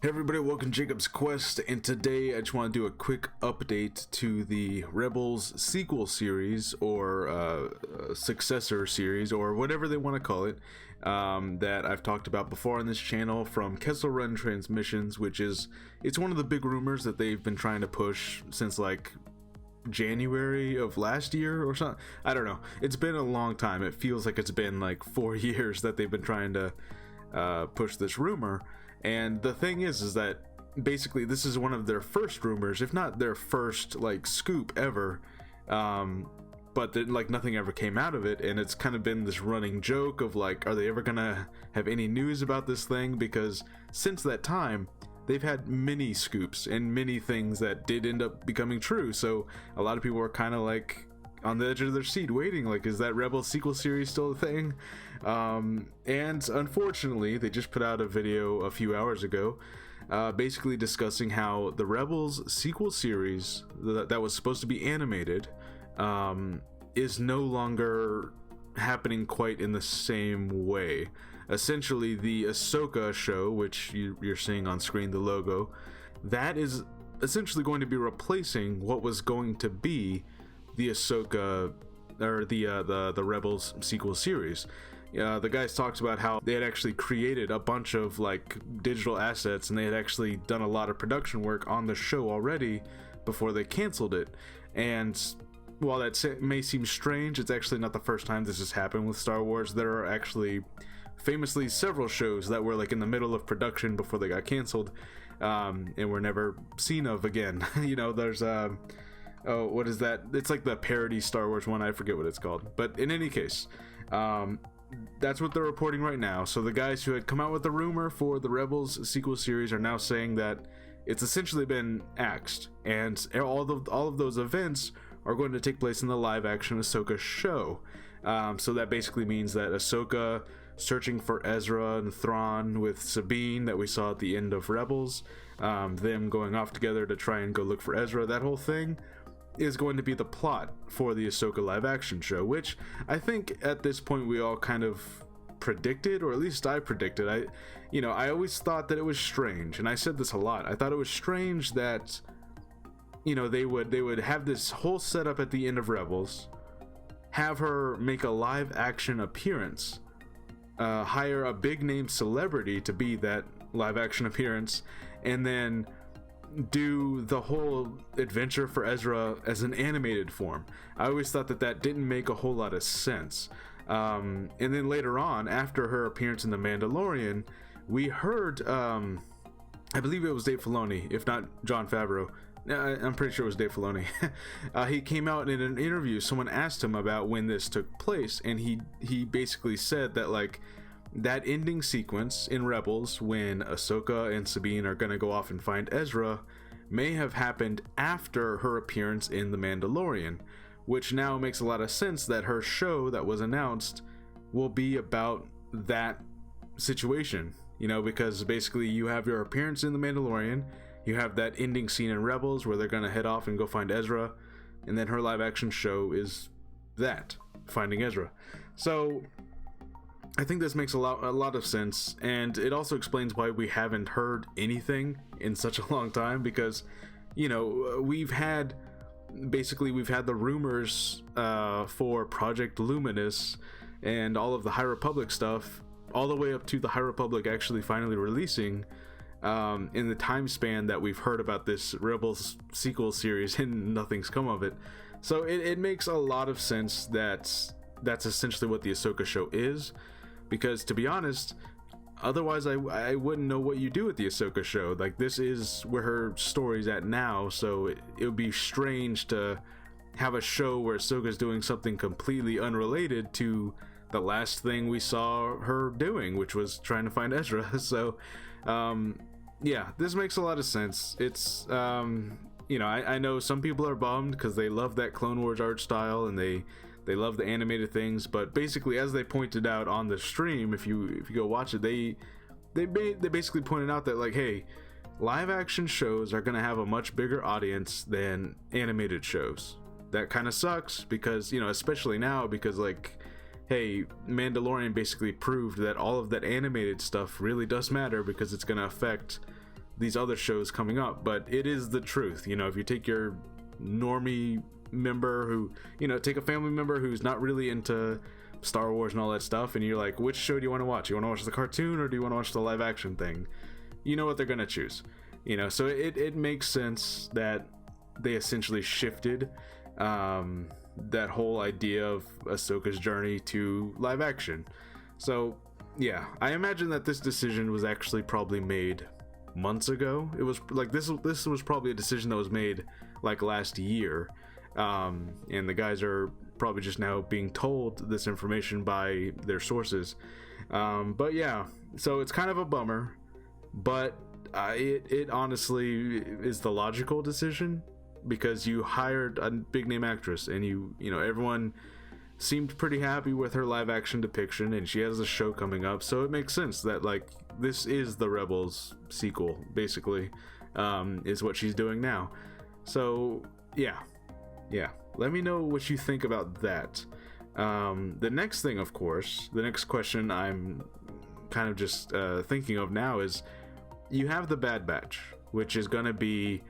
Hey everybody, welcome to Jacob's Quest, and today I just want to do a quick update to the Rebels sequel series, or successor series, or whatever they want to call it, that I've talked about before on this channel from Kessel Run Transmissions, it's one of the big rumors that they've been trying to push since like January of last year or something. I don't know. It's been a long time. It feels like it's been like 4 years that they've been trying to push this rumor. And the thing is that basically this is one of their first rumors, if not their first like scoop ever, but like nothing ever came out of it, and it's kind of been this running joke of like, are they ever gonna have any news about this thing? Because since that time they've had many scoops and many things that did end up becoming true, so a lot of people are kind of like on the edge of their seat waiting, like, is that Rebels sequel series still a thing? And unfortunately they just put out a video a few hours ago basically discussing how the Rebels sequel series that was supposed to be animated is no longer happening quite in the same way. Essentially, the Ahsoka show, which you're seeing on screen, the logo, that is essentially going to be replacing what was going to be the Ahsoka, or the Rebels sequel series. The guys talked about how they had actually created a bunch of like digital assets, and they had actually done a lot of production work on the show already before they canceled it. And while that may seem strange, it's actually not the first time this has happened with Star Wars. There are actually famously several shows that were like in the middle of production before they got canceled, and were never seen of again. You know, there's oh, what is that? It's like the parody Star Wars one. I forget what it's called. But in any case, that's what they're reporting right now. So the guys who had come out with the rumor for the Rebels sequel series are now saying that it's essentially been axed, and all of those events are going to take place in the live-action Ahsoka show. So that basically means that Ahsoka searching for Ezra and Thrawn with Sabine that we saw at the end of Rebels, them going off together to try and go look for Ezra, that whole thing is going to be the plot for the Ahsoka live action show, which I think at this point we all kind of predicted, or at least I predicted. I always thought that it was strange, and I said this a lot. I thought it was strange that, you know, they would have this whole setup at the end of Rebels, have her make a live action appearance, hire a big name celebrity to be that live action appearance, and then do the whole adventure for Ezra as an animated form. I always thought that didn't make a whole lot of sense. And then later on, after her appearance in The Mandalorian, we heard, I believe it was Dave Filoni, if not Jon Favreau. I'm pretty sure it was Dave Filoni. He came out in an interview. Someone asked him about when this took place, and he basically said that like that ending sequence in Rebels when Ahsoka and Sabine are gonna go off and find Ezra may have happened after her appearance in The Mandalorian, which now makes a lot of sense that her show that was announced will be about that situation, you know, because basically you have your appearance in The Mandalorian, you have that ending scene in Rebels where they're gonna head off and go find Ezra, and then her live action show is that, finding Ezra. So I think this makes a lot of sense, and it also explains why we haven't heard anything in such a long time, because, you know, we've had the rumors for Project Luminous and all of the High Republic stuff, all the way up to the High Republic actually finally releasing, in the time span that we've heard about this Rebels sequel series, and nothing's come of it. So it makes a lot of sense that that's essentially what the Ahsoka show is. Because to be honest, otherwise I wouldn't know what you do with the Ahsoka show. Like, this is where her story's at now, so it would be strange to have a show where Ahsoka's doing something completely unrelated to the last thing we saw her doing, which was trying to find Ezra. So yeah, this makes a lot of sense. It's you know, I know some people are bummed because they love that Clone Wars art style, and they love the animated things, but basically, as they pointed out on the stream, if you go watch it, they basically pointed out that like, hey, live action shows are gonna have a much bigger audience than animated shows. That kind of sucks because, you know, especially now, because like, hey, Mandalorian basically proved that all of that animated stuff really does matter, because it's gonna affect these other shows coming up, but it is the truth. You know, if you take your normie member who, you know, take a family member who's not really into Star Wars and all that stuff, and you're like, which show do you want to watch? You want to watch the cartoon or do you want to watch the live action thing? You know what they're gonna choose. You know, so it makes sense that they essentially shifted that whole idea of Ahsoka's journey to live action. So yeah, I imagine that this decision was actually probably made months ago. It was like this was probably a decision that was made like last year, and the guys are probably just now being told this information by their sources. But yeah, so it's kind of a bummer, but it honestly is the logical decision, because you hired a big name actress, and you know, everyone seemed pretty happy with her live action depiction, and she has a show coming up, so it makes sense that like this is the Rebels sequel basically, is what she's doing now. So yeah, let me know what you think about that. The next thing, of course, the next question I'm kind of just thinking of now is, you have the Bad Batch, which is gonna be,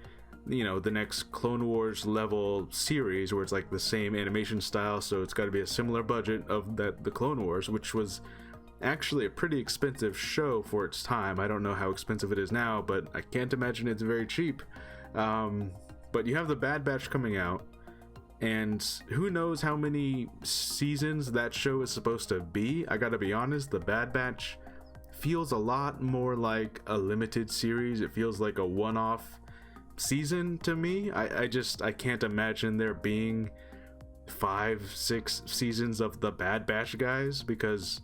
you know, the next Clone Wars level series where it's like the same animation style, so it's got to be a similar budget of the Clone Wars, which was actually a pretty expensive show for its time. I don't know how expensive it is now, but I can't imagine it's very cheap. But you have the Bad Batch coming out, and who knows how many seasons that show is supposed to be. I gotta be honest, the Bad Batch feels a lot more like a limited series. It feels like a one-off season to me. I can't imagine there being 5-6 seasons of the Bad Batch guys, because,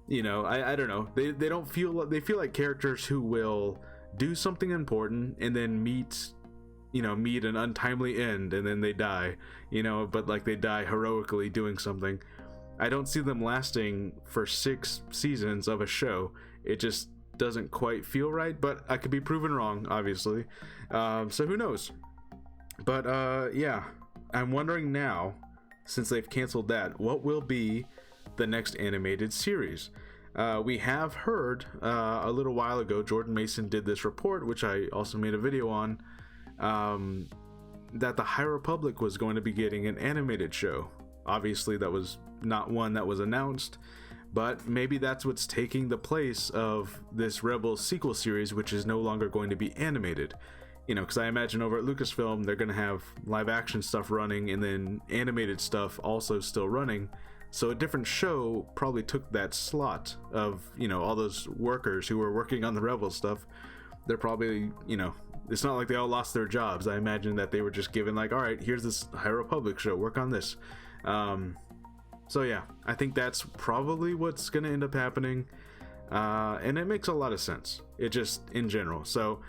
you know, I don't know, they don't feel, they feel like characters who will do something important and then meet an untimely end, and then they die, you know, but like they die heroically doing something. I don't see them lasting for 6 seasons of a show. It just doesn't quite feel right, but I could be proven wrong, obviously. So who knows? But yeah, I'm wondering now, since they've canceled that, what will be the next animated series? We have heard a little while ago, Jordan Mason did this report, which I also made a video on, that the High Republic was going to be getting an animated show. Obviously, that was not one that was announced, but maybe that's what's taking the place of this Rebels sequel series, which is no longer going to be animated. You know, because I imagine over at Lucasfilm, they're going to have live action stuff running and then animated stuff also still running. So a different show probably took that slot of, you know, all those workers who were working on the Rebels stuff. They're probably, you know, it's not like they all lost their jobs. I imagine that they were just given like, all right, here's this High Republic show, work on this. So yeah, I think that's probably what's going to end up happening. And it makes a lot of sense. It just, in general. So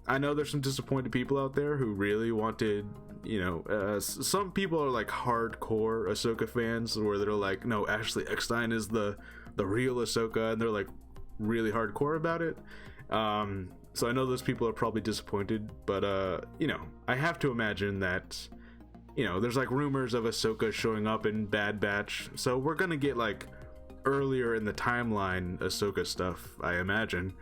I know there's some disappointed people out there who really wanted, you know, some people are like hardcore Ahsoka fans where they're like, no, Ashley Eckstein is the real Ahsoka, and they're like really hardcore about it. So I know those people are probably disappointed, but you know, I have to imagine that, you know, there's like rumors of Ahsoka showing up in Bad Batch, so we're gonna get like earlier in the timeline Ahsoka stuff, I imagine.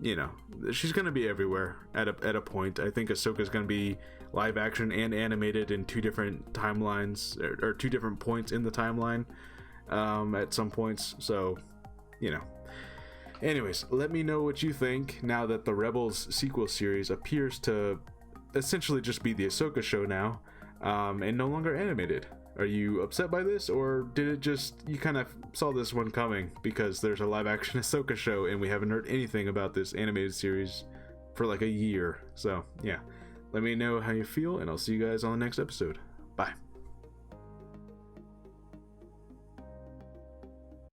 You know, she's gonna be everywhere at a point. I think Ahsoka's gonna be live action and animated in 2 different timelines, or 2 different points in the timeline, at some points. So, you know. Anyways, let me know what you think now that the Rebels sequel series appears to essentially just be the Ahsoka show now, and no longer animated. Are you upset by this, or did it just, you kind of saw this one coming because there's a live action Ahsoka show and we haven't heard anything about this animated series for like a year? So yeah, let me know how you feel, and I'll see you guys on the next episode. Bye.